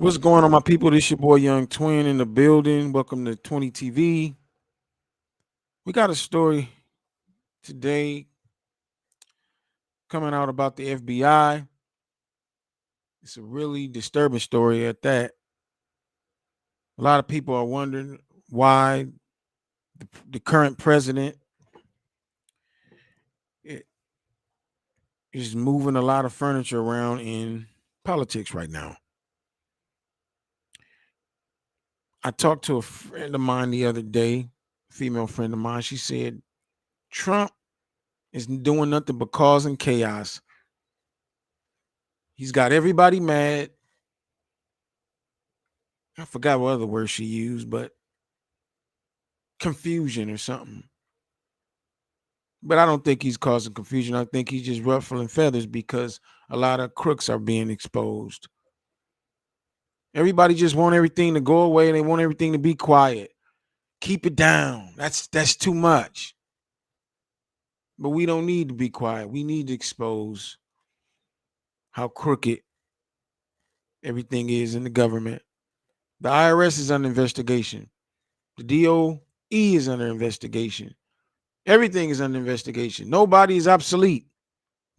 What's going on, my people? This your boy Young Twin in the building. Welcome to 20 TV. We got a story today coming out about the FBI. It's a really disturbing story at that. A lot of people are wondering why the current president i- is moving a lot of furniture around in politics right now. I talked to a friend of mine the other day, female friend of mine. She said Trump is doing nothing but causing chaos. He's got everybody mad. I forgot what other word she used, but confusion or something. But I don't think he's causing confusion. I think he's just ruffling feathers because a lot of crooks are being exposed. Everybody just want everything to go away and they want everything to be quiet. Keep it down. That's too much. But we don't need to be quiet. We need to expose how crooked everything is in the government. The IRS is under investigation. The DOE is under investigation. Everything is under investigation. Nobody is obsolete.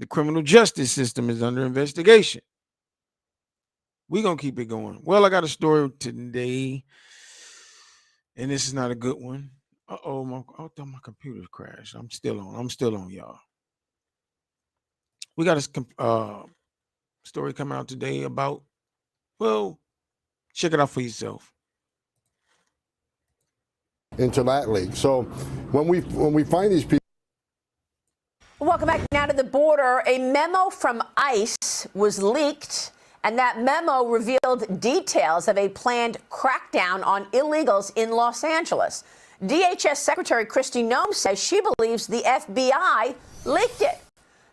The criminal justice system is under investigation. We're going to keep it going. Well, I got a story today, and this is not a good one. I thought my computer crashed. I'm still on, y'all. We got a story coming out today about, well, check it out for yourself. Into that league. So when we find these people. Welcome back now to the border. A memo from ICE was leaked, and that memo revealed details of a planned crackdown on illegals in Los Angeles. DHS Secretary Kristi Noem says she believes the FBI leaked it.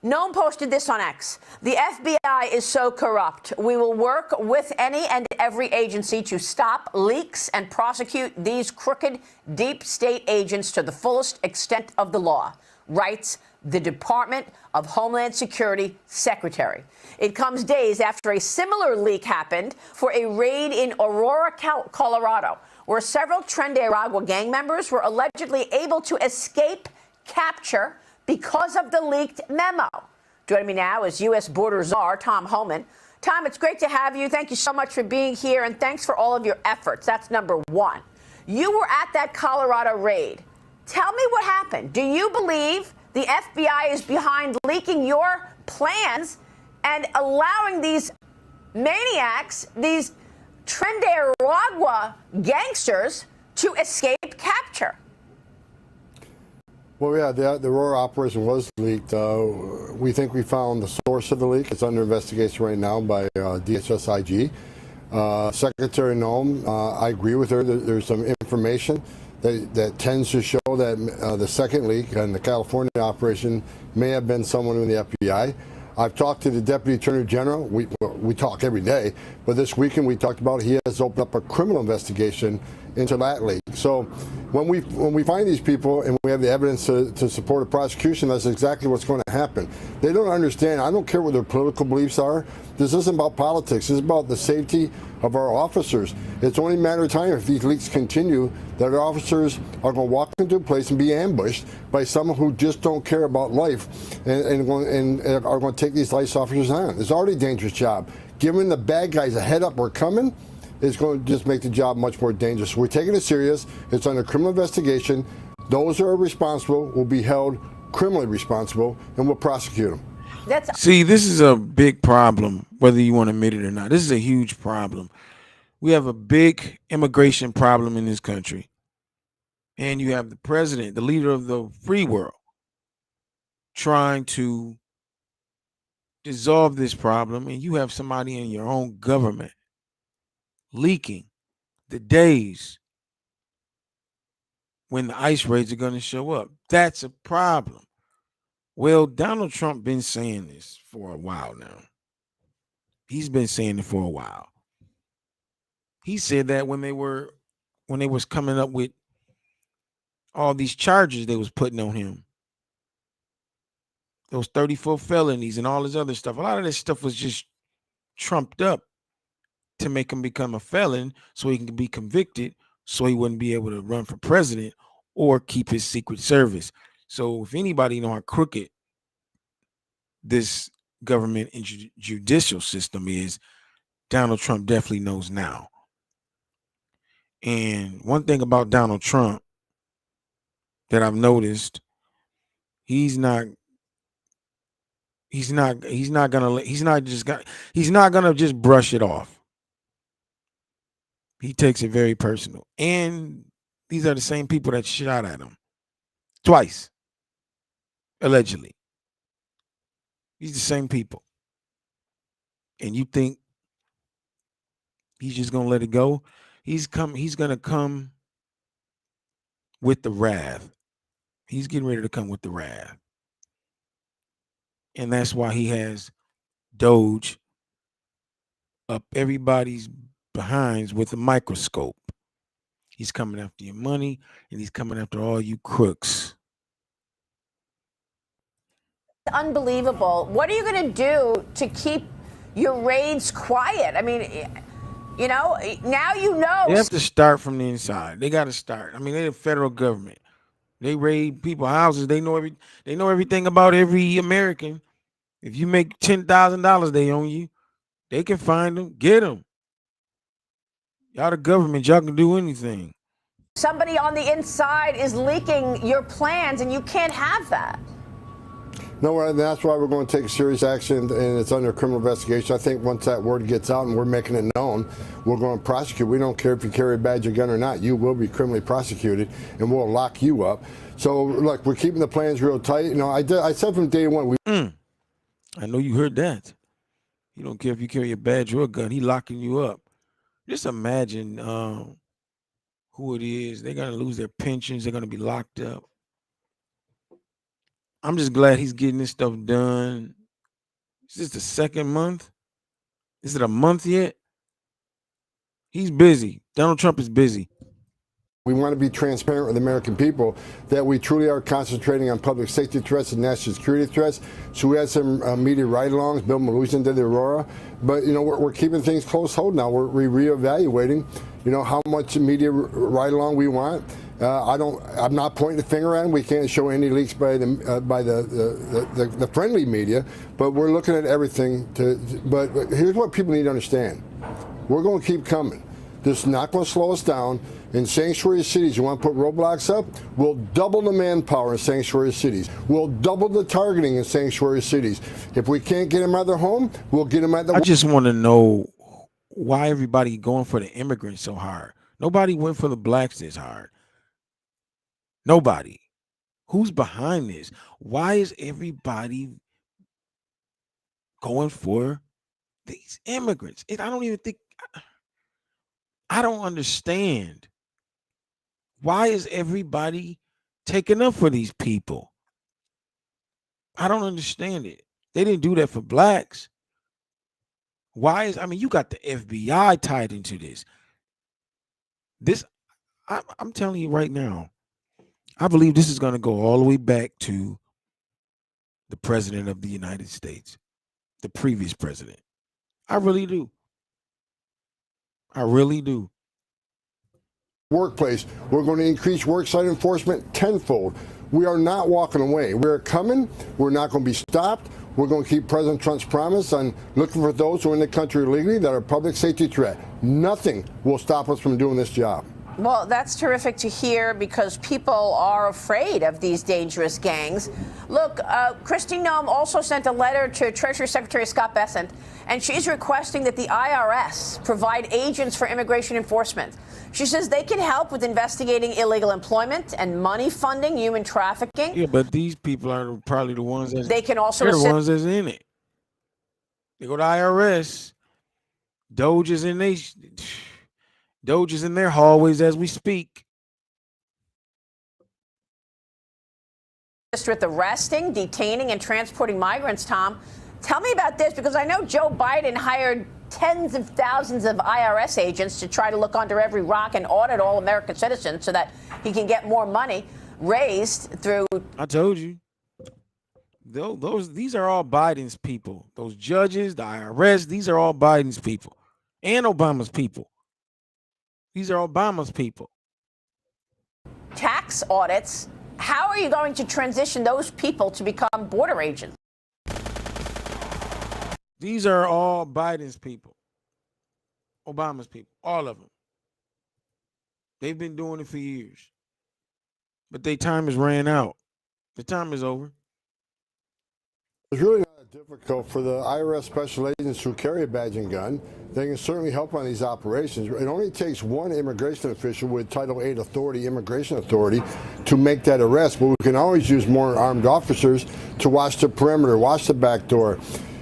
Noem posted this on X. The FBI is so corrupt. We will work with any and every agency to stop leaks and prosecute these crooked deep state agents to the fullest extent of the law, writes the Department of Homeland Security Secretary. It comes days after a similar leak happened for a raid in Aurora, Colorado, where several Tren de Aragua gang members were allegedly able to escape capture because of the leaked memo. Joining me now is U.S. Border Czar Tom Homan. Tom, it's great to have you. Thank you so much for being here, and thanks for all of your efforts. That's number one. You were at that Colorado raid. Tell me what happened. Do you believe the FBI is behind leaking your plans and allowing these maniacs, these Tren de Aragua gangsters, to escape capture? Well, yeah, the Aurora operation was leaked. We think we found the source of the leak. It's under investigation right now by DHS IG. Secretary Noem, I agree with her that there's some information that tends to show that the second leak and the California operation may have been someone in the FBI. I've talked to the Deputy Attorney General. We talk every day, but this weekend we talked about he has opened up a criminal investigation into that leak. So when we find these people and we have the evidence to support a prosecution, that's exactly what's going to happen. They don't understand. I don't care what their political beliefs are. This isn't about politics. This is about the safety of our officers. It's only a matter of time if these leaks continue that our officers are going to walk into a place and be ambushed by someone who just don't care about life and are going to take these ICE officers on. It's already a dangerous job. Giving the bad guys a head up, we're coming, is going to just make the job much more dangerous. We're taking it serious. It's under criminal investigation. Those who are responsible will be held criminally responsible, and we'll prosecute them. See, this is a big problem, whether you want to admit it or not. This is a huge problem. We have a big immigration problem in this country. And you have the president, the leader of the free world, trying to dissolve this problem. And you have somebody in your own government leaking the days when the ICE raids are going to show up. That's a problem. Well, Donald Trump been saying this for a while now. He's been saying it for a while. He said that when they was coming up with all these charges they was putting on him, those 34 felonies and all this other stuff, a lot of this stuff was just trumped up to make him become a felon so he can be convicted, so he wouldn't be able to run for president or keep his Secret Service. So if anybody know how crooked this government and judicial system is, Donald Trump definitely knows now. And one thing about Donald Trump that I've noticed, he's not gonna just brush it off. He takes it very personal. And these are the same people that shot at him twice, allegedly. These are the same people. And you think he's just gonna let it go? He's gonna come with the wrath. He's getting ready to come with the wrath. And that's why he has Doge up everybody's behinds with a microscope. He's coming after your money, and he's coming after all you crooks. Unbelievable. What are you going to do to keep your raids quiet? I mean, you know, now you know. They have to start from the inside. They got to start. I mean, they're the federal government. They raid people's houses. They know everything about every American. If you make $10,000, they own you. They can find them, get them. Y'all the government, y'all can do anything. Somebody on the inside is leaking your plans, and you can't have that. No, that's why we're going to take serious action, and it's under criminal investigation. I think once that word gets out and we're making it known, we're going to prosecute. We don't care if you carry a badge or gun or not. You will be criminally prosecuted, and we'll lock you up. So, look, we're keeping the plans real tight. You know, I said from day one. I know you heard that. You don't care if you carry a badge or a gun. He locking you up. Just imagine who it is. They're going to lose their pensions. They're going to be locked up. I'm just glad he's getting this stuff done. Is this the second month? Is it a month yet? He's busy. Donald Trump is busy. We want to be transparent with the American people that we truly are concentrating on public safety threats and national security threats. So we had some media ride-alongs. Bill Melugin did the Aurora. But, you know, we're keeping things close hold now. We're reevaluating, you know, how much media ride-along we want. I'm not pointing the finger at him. We can't show any leaks by the friendly media, but we're looking at everything. But here's what people need to understand: we're going to keep coming. This is not going to slow us down. In sanctuary cities, you want to put roadblocks up? We'll double the manpower in sanctuary cities. We'll double the targeting in sanctuary cities. If we can't get them out of their home, we'll get them at the. I just want to know why everybody going for the immigrants so hard. Nobody went for the blacks this hard. Nobody. Who's behind this? Why is everybody going for these immigrants? I don't understand. Why is everybody taking up for these people? I don't understand it. They didn't do that for blacks. You got the FBI tied into this. I'm telling you right now, I believe this is going to go all the way back to the president of the United States, the previous president. I really do. I really do. Workplace, we're going to increase worksite enforcement tenfold. We are not walking away. We're coming. We're not going to be stopped. We're going to keep President Trump's promise on looking for those who are in the country illegally that are a public safety threat. Nothing will stop us from doing this job. Well, that's terrific to hear, because people are afraid of these dangerous gangs. Look, Kristi Noem also sent a letter to Treasury Secretary Scott Bessent, and she's requesting that the IRS provide agents for immigration enforcement. She says they can help with investigating illegal employment and money funding, human trafficking. Yeah, but these people are probably the ones that they can also they're the ones that's in it. They go to IRS. Doge is in their hallways as we speak. With arresting, detaining, and transporting migrants, Tom. Tell me about this, because I know Joe Biden hired tens of thousands of IRS agents to try to look under every rock and audit all American citizens so that he can get more money raised through. I told you. These are all Biden's people. Those judges, the IRS, these are all Biden's people. and Obama's people. These are Obama's people. Tax audits. How are you going to transition those people to become border agents? These are all Biden's people, Obama's people, all of them. They've been doing it for years. But their time has ran out. The time is over. It's really not that difficult for the IRS special agents who carry a badge and gun. They can certainly help on these operations. It only takes one immigration official with Title VIII authority, immigration authority, to make that arrest. But we can always use more armed officers to watch the perimeter, watch the back door.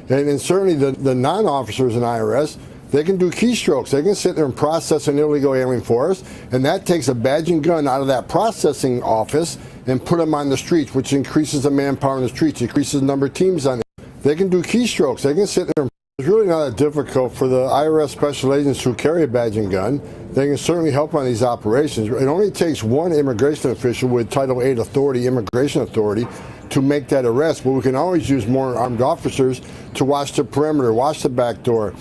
And certainly the non-officers in IRS, they can do keystrokes. They can sit there and process an illegal alien for us, and that takes a badge and gun out of that processing office and put them on the streets, which increases the manpower in the streets, increases the number of teams on it. They can do keystrokes. They can sit there and it's really not that difficult for the IRS special agents who carry a badge and gun. They can certainly help on these operations. It only takes one immigration official with Title VIII authority, immigration authority, to make that arrest. But we can always use more armed officers to watch the perimeter, watch the back door.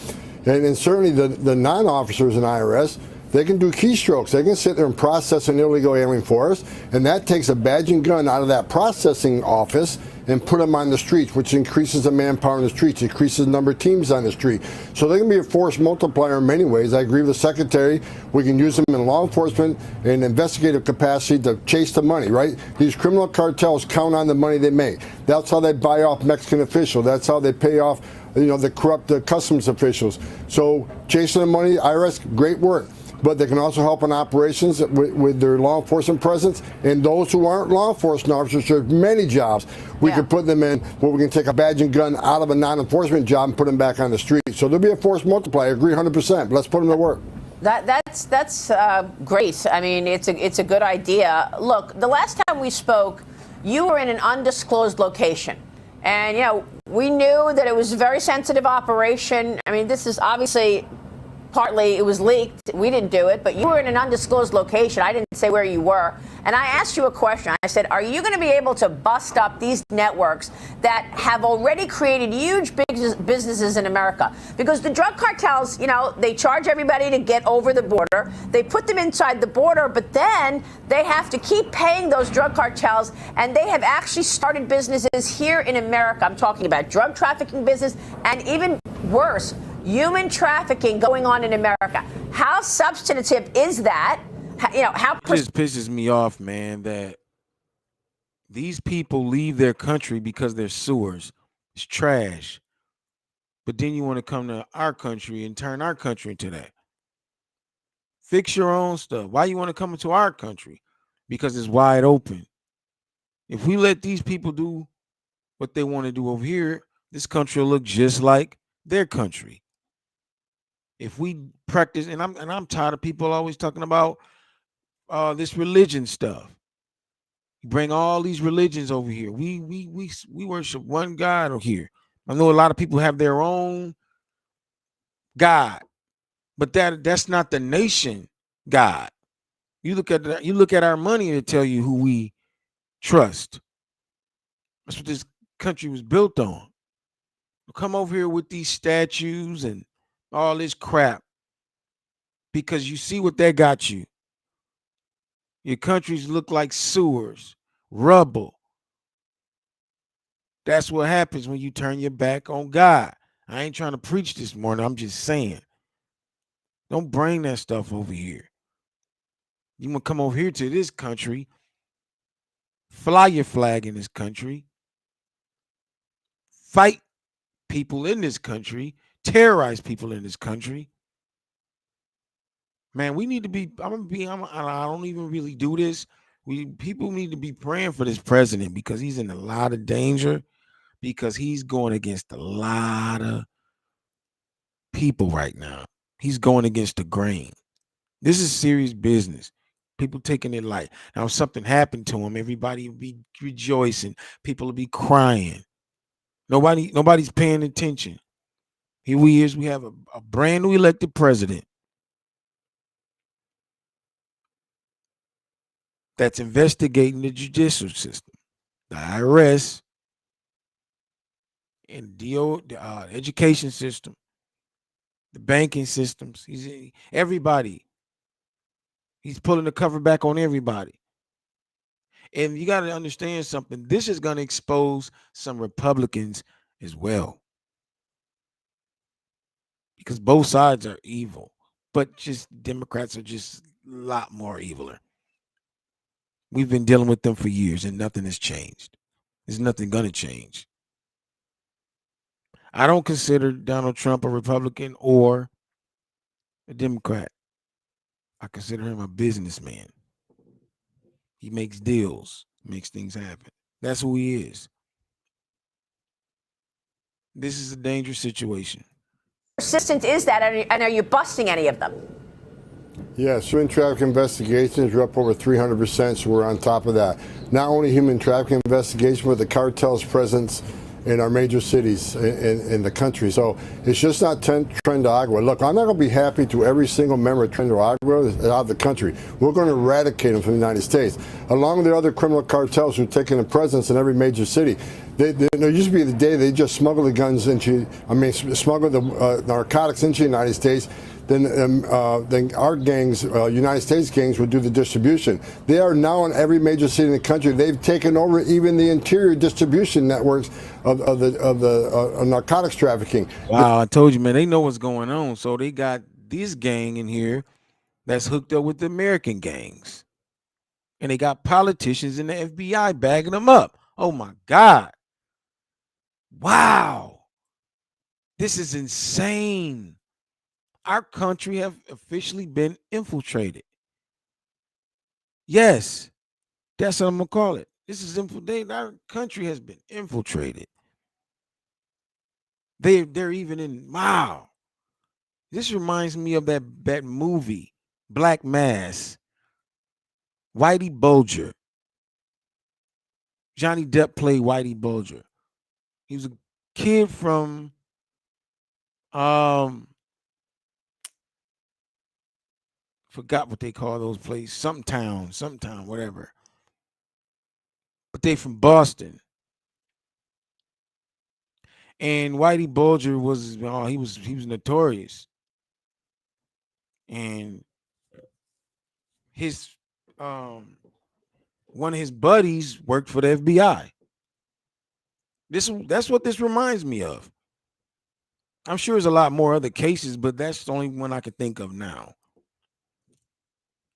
And certainly the non-officers in IRS, they can do keystrokes. They can sit there and process an illegal alien for us, and that takes a badge and gun out of that processing office and put them on the streets, which increases the manpower in the streets, increases the number of teams on the street. So they can be a force multiplier in many ways. I agree with the Secretary. We can use them in law enforcement and investigative capacity to chase the money, right? These criminal cartels count on the money they make. That's how they buy off Mexican officials. That's how they pay off, the corrupt customs officials. So chasing the money, IRS, great work. But they can also help in operations with their law enforcement presence. And those who aren't law enforcement officers, there's many jobs we could put them in where we can take a badge and gun out of a non-enforcement job and put them back on the street. So there'll be a force multiplier. I agree 100%. But let's put them to work. That's great. I mean, it's a good idea. Look, the last time we spoke, you were in an undisclosed location. And, we knew that it was a very sensitive operation. I mean, this is obviously partly it was leaked. We didn't do it, but you were in an undisclosed location. I didn't say where you were. And I asked you a question. I said, are you going to be able to bust up these networks that have already created huge businesses in America? Because the drug cartels, they charge everybody to get over the border. They put them inside the border, but then they have to keep paying those drug cartels. And they have actually started businesses here in America. I'm talking about drug trafficking business and even worse, human trafficking going on in America. How substantive is that? It just pisses me off, man, that these people leave their country because they're sewers. It's trash. But then you want to come to our country and turn our country into that. Fix your own stuff. Why you want to come into our country? Because it's wide open. If we let these people do what they want to do over here, this country will look just like their country. If we practice, and I'm tired of people always talking about this religion stuff. You bring all these religions over here. We worship one God over here. I know a lot of people have their own God, but that's not the nation God. You look at our money to tell you who we trust. That's what this country was built on. Come over here with these statues and all this crap because you see what that got you. Your countries look like sewers, rubble. That's what happens when you turn your back on God. I ain't trying to preach this morning. I'm just saying. Don't bring that stuff over here. You want to come over here to this country, fly your flag in this country, fight people in this country, terrorize people in this country. Man, we need to be. I don't even really do this. People need to be praying for this president because he's in a lot of danger, because he's going against a lot of people right now. He's going against the grain. This is serious business. People taking it light. Now, if something happened to him, everybody would be rejoicing. People will be crying. Nobody's paying attention. Here we have a brand new elected president that's investigating the judicial system, the IRS, and the education system. the banking systems. Everybody. He's pulling the cover back on everybody. And you got to understand something. This is going to expose some Republicans as well, because both sides are evil, but just Democrats are just a lot more eviler. We've been dealing with them for years and nothing has changed. There's nothing going to change. I don't consider Donald Trump a Republican or a Democrat. I consider him a businessman. He makes deals, makes things happen. That's who he is. This is a dangerous situation. Persistent is that, and are you busting any of them? Yes, human trafficking investigations are up over 300%, so we're on top of that. Not only human trafficking investigations, but the cartel's presence in our major cities in the country. So it's just not Tren de Agua. Look, I'm not going to be happy to every single member of Tren de Agua out of the country. We're going to eradicate them from the United States, along with the other criminal cartels who are taking a presence in every major city. There used to be the day they just smuggled the guns into, smuggled the narcotics into the United States. Then our gangs, United States gangs, would do the distribution. They are now in every major city in the country. They've taken over even the interior distribution networks of the narcotics trafficking. Wow, I told you, man, they know what's going on. So they got this gang in here that's hooked up with the American gangs. And they got politicians in the FBI bagging them up. Oh, my God. Wow. This is insane. Our country have officially been infiltrated. Yes, that's what I'm gonna call it. This is our country has been infiltrated. They're even in. Wow, this reminds me of that movie Black Mass. Whitey Bulger. Johnny Depp played Whitey Bulger. He was a kid from forgot what they call those places, something town, whatever. But they from Boston. And Whitey Bulger was he was notorious. And his one of his buddies worked for the FBI. That's what this reminds me of. I'm sure there's a lot more other cases, but that's the only one I can think of now.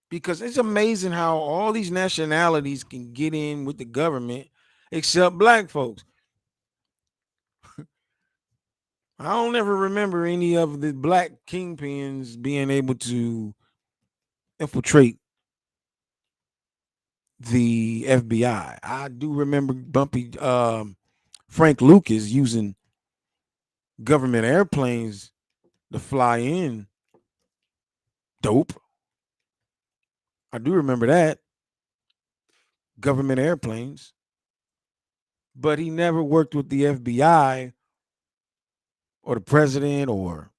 Because it's amazing how all these nationalities can get in with the government except black folks. I don't ever remember any of the black kingpins being able to infiltrate the FBI. I do remember Bumpy Frank Lucas using government airplanes to fly in dope. I do remember that. Government airplanes. But he never worked with the FBI or the president, or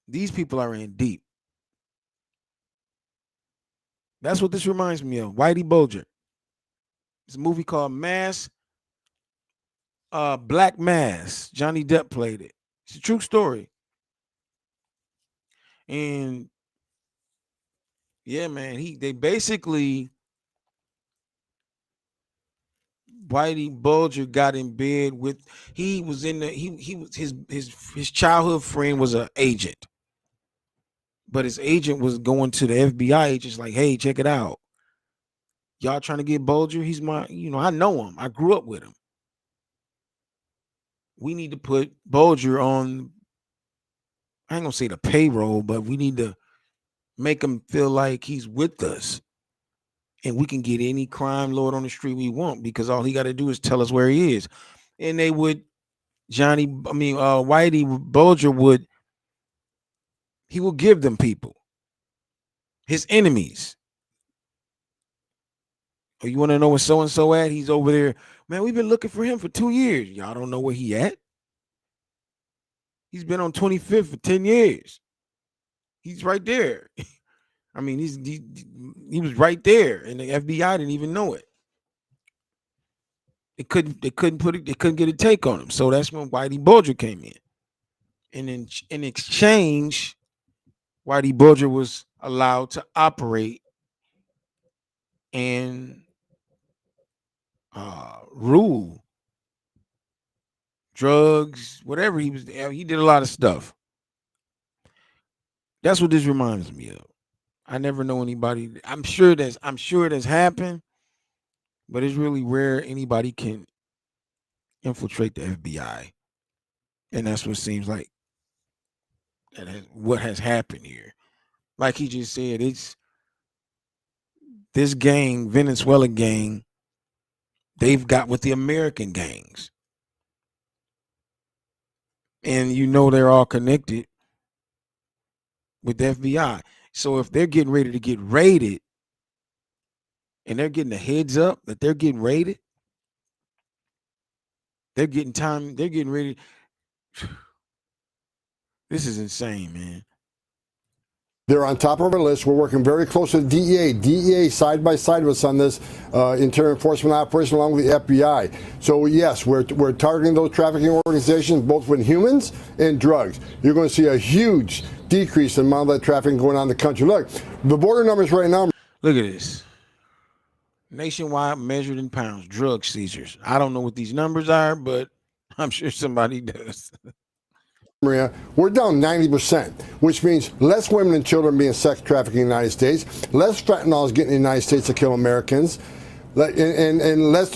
these people are in deep. That's what this reminds me of. Whitey Bulger. It's a movie called Black Mass. Johnny Depp played it. It's a true story. And yeah, man, they basically Whitey Bulger got in bed with he was his childhood friend was an agent. But his agent was going to the FBI agents like, hey, check it out. Y'all trying to get Bulger? He's my, I know him. I grew up with him. We need to put Bulger on, I ain't gonna say the payroll, but we need to make him feel like he's with us. And we can get any crime lord on the street we want, because all he got to do is tell us where he is. And they would, Whitey Bulger would give them people, his enemies. Oh, you want to know where so-and-so at? He's over there. Man, we've been looking for him for 2 years. Y'all don't know where he at? He's been on 25th for 10 years. He's right there. I mean, he was right there, and the FBI didn't even know it. They couldn't get a take on him. So that's when Whitey Bulger came in. And in exchange, Whitey Bulger was allowed to operate and rule drugs, whatever he did a lot of stuff. That's what this reminds me of. I never know anybody. I'm sure that's happened, but it's really rare anybody can infiltrate the FBI. And that's what seems like what has happened here. Like he just said, it's this gang, Venezuela gang, they've got with the American gangs. And they're all connected with the FBI. So if they're getting ready to get raided and they're getting a heads up that they're getting raided, they're getting ready. This is insane, man. They're on top of our list. We're working very close with DEA. DEA side by side with us on this internal enforcement operation along with the FBI. So yes, we're targeting those trafficking organizations both with humans and drugs. You're going to see a huge decrease in the amount of that trafficking going on in the country. Look, the border numbers right now. Look at this. Nationwide measured in pounds, drug seizures. I don't know what these numbers are, but I'm sure somebody does. Maria, we're down 90%, which means less women and children being sex trafficked in the United States, less fentanyl is getting in the United States to kill Americans, and less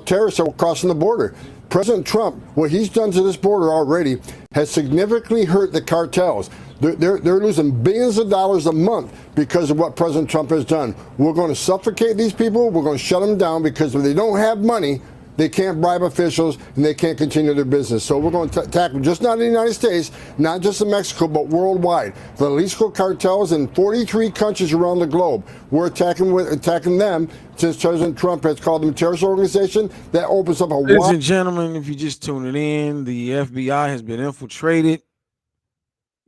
terrorists are crossing the border. President Trump, what he's done to this border already has significantly hurt the cartels. They're losing billions of dollars a month because of what President Trump has done. We're going to suffocate these people. We're going to shut them down because if they don't have money, they can't bribe officials, and they can't continue their business. So we're going to tackle just not in the United States, not just in Mexico, but worldwide. The Jalisco cartels in 43 countries around the globe. We're attacking them since President Trump has called them a terrorist organization. That opens up a Ladies and gentlemen, if you're just tuning in, the FBI has been infiltrated.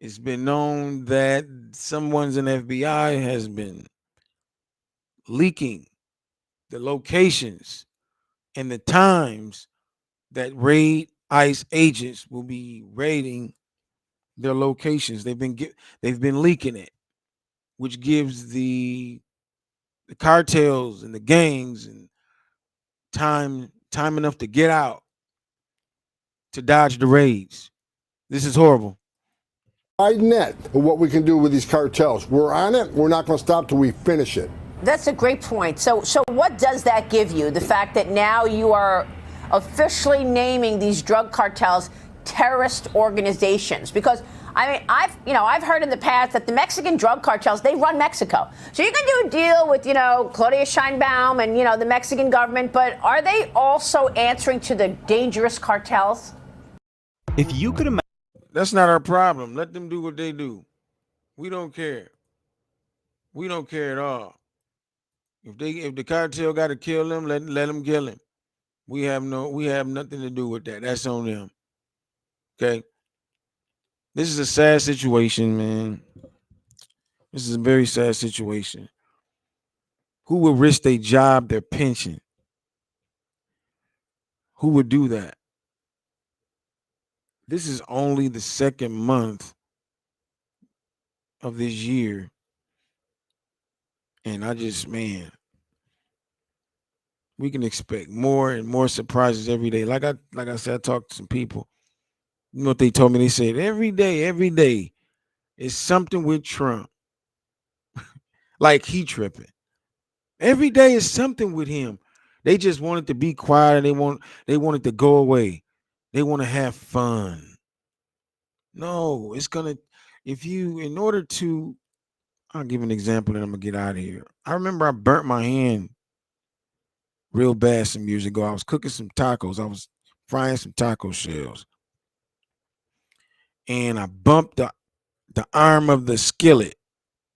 It's been known that someone's in FBI has been leaking the locations and the times that ICE agents will be raiding their locations. They've been leaking it, which gives the cartels and the gangs and time enough to get out to dodge the raids. This is horrible. Wide net of what we can do with these cartels. We're on it. We're not going to stop till we finish it. That's a great point. So what does that give you? The fact that now you are officially naming these drug cartels terrorist organizations? Because I mean, I've heard in the past that the Mexican drug cartels, they run Mexico. So you can do a deal with, Claudia Sheinbaum and, the Mexican government, but are they also answering to the dangerous cartels? If you could imagine. That's not our problem. Let them do what they do. We don't care. We don't care at all. If the cartel got to kill them, let them kill him. We have nothing to do with that. That's on them. Okay. This is a sad situation, man. This is a very sad situation. Who would risk their job, their pension? Who would do that? This is only the second month of this year. And we can expect more and more surprises every day. Like I said, I talked to some people. You know what they told me? They said every day is something with Trump. Like he tripping. Every day is something with him. They just wanted to be quiet. They wanted to go away. They want to have fun. No, I'll give an example and I'm gonna get out of here. I remember I burnt my hand real bad some years ago. I was cooking some tacos. I was frying some taco shells. And I bumped the arm of the skillet.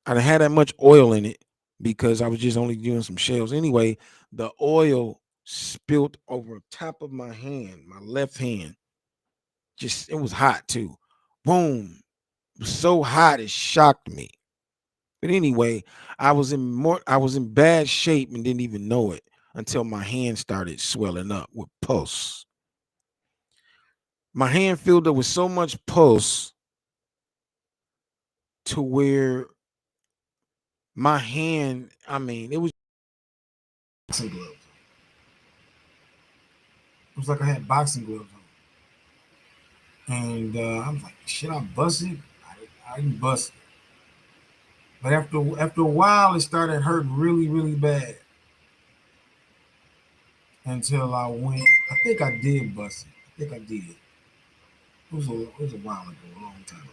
I didn't have that much oil in it because I was just only doing some shells. Anyway, the oil spilled over top of my hand, my left hand. It was hot too. Boom. It was so hot it shocked me. But anyway, I was in bad shape and didn't even know it until my hand started swelling up with pus. My hand filled up with so much pus to where my hand, I mean, it was boxing gloves. It was like I had boxing gloves on. And I was like, shit, I busted. I didn't bust it. But after a while, it started hurting really, really bad. Until I went, I think I did bust it. I think I did. It was a while ago, a long time ago.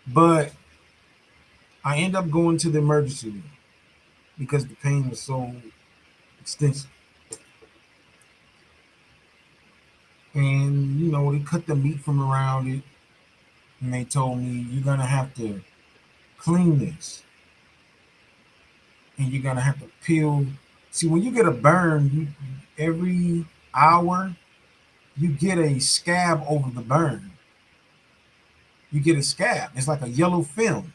But I ended up going to the emergency room because the pain was so extensive. And they cut the meat from around it, and they told me you're gonna have to clean this, and you're gonna have to peel. See, when you get a burn, every hour you get a scab over the burn. You get a scab. It's like a yellow film.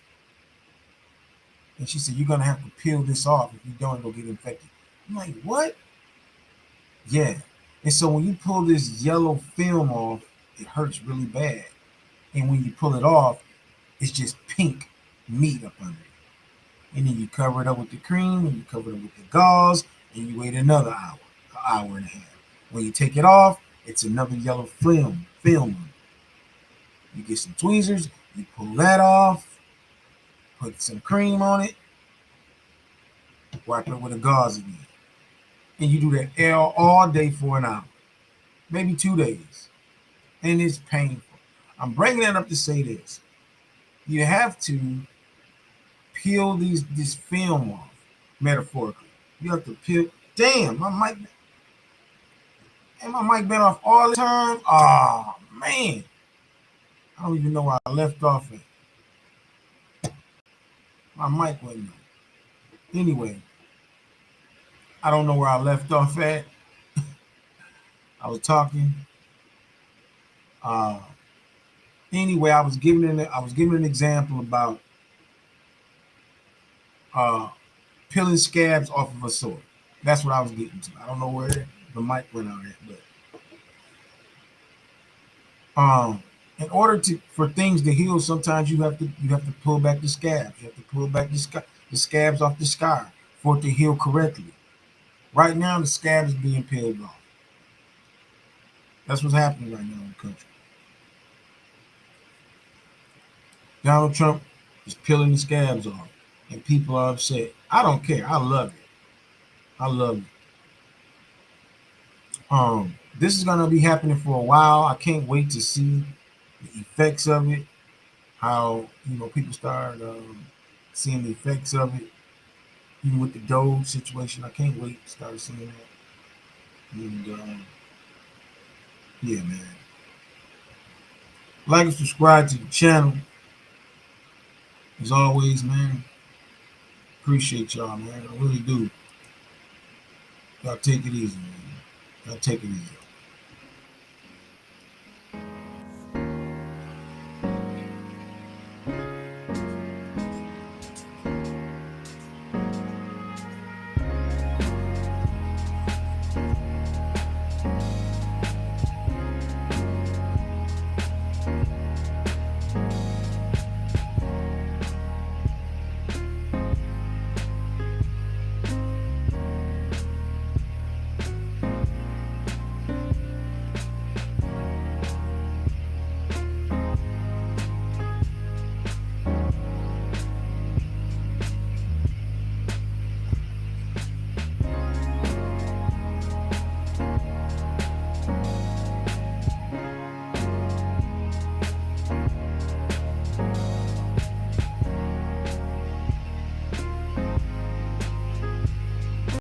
And she said, you're going to have to peel this off. If you don't, it'll get infected. I'm like, what? Yeah. And so when you pull this yellow film off, it hurts really bad. And when you pull it off, it's just pink meat up under it. And then you cover it up with the cream, and you cover it up with the gauze, and you wait another hour, an hour and a half. When you take it off, it's another yellow film. You get some tweezers, you pull that off, put some cream on it, wipe it with a gauze again. And you do that all day for an hour, maybe 2 days. And it's painful. I'm bringing that up to say this. You have to peel this film off, metaphorically. You have to peel. Damn, my mic been off all the time. Oh, man. I don't even know where I left off at. My mic went on. Anyway, I don't know where I left off at. I was talking. Anyway, I was giving an example about peeling scabs off of a sword. That's what I was getting to. I don't know where the mic went out at, but in order for things to heal, sometimes you have to pull back the scabs. You have to pull back the scabs off the scar for it to heal correctly. Right now, the scab is being peeled off. That's what's happening right now in the country. Donald Trump is peeling the scabs off, and people are upset. I don't care. I love it. I love it. This is gonna be happening for a while. I can't wait to see the effects of it. How people start seeing the effects of it, even with the Doge situation. I can't wait to start seeing that. And yeah, man. Like and subscribe to the channel. As always, man. Appreciate y'all, man. I really do. Y'all take it easy, man. Y'all take it easy.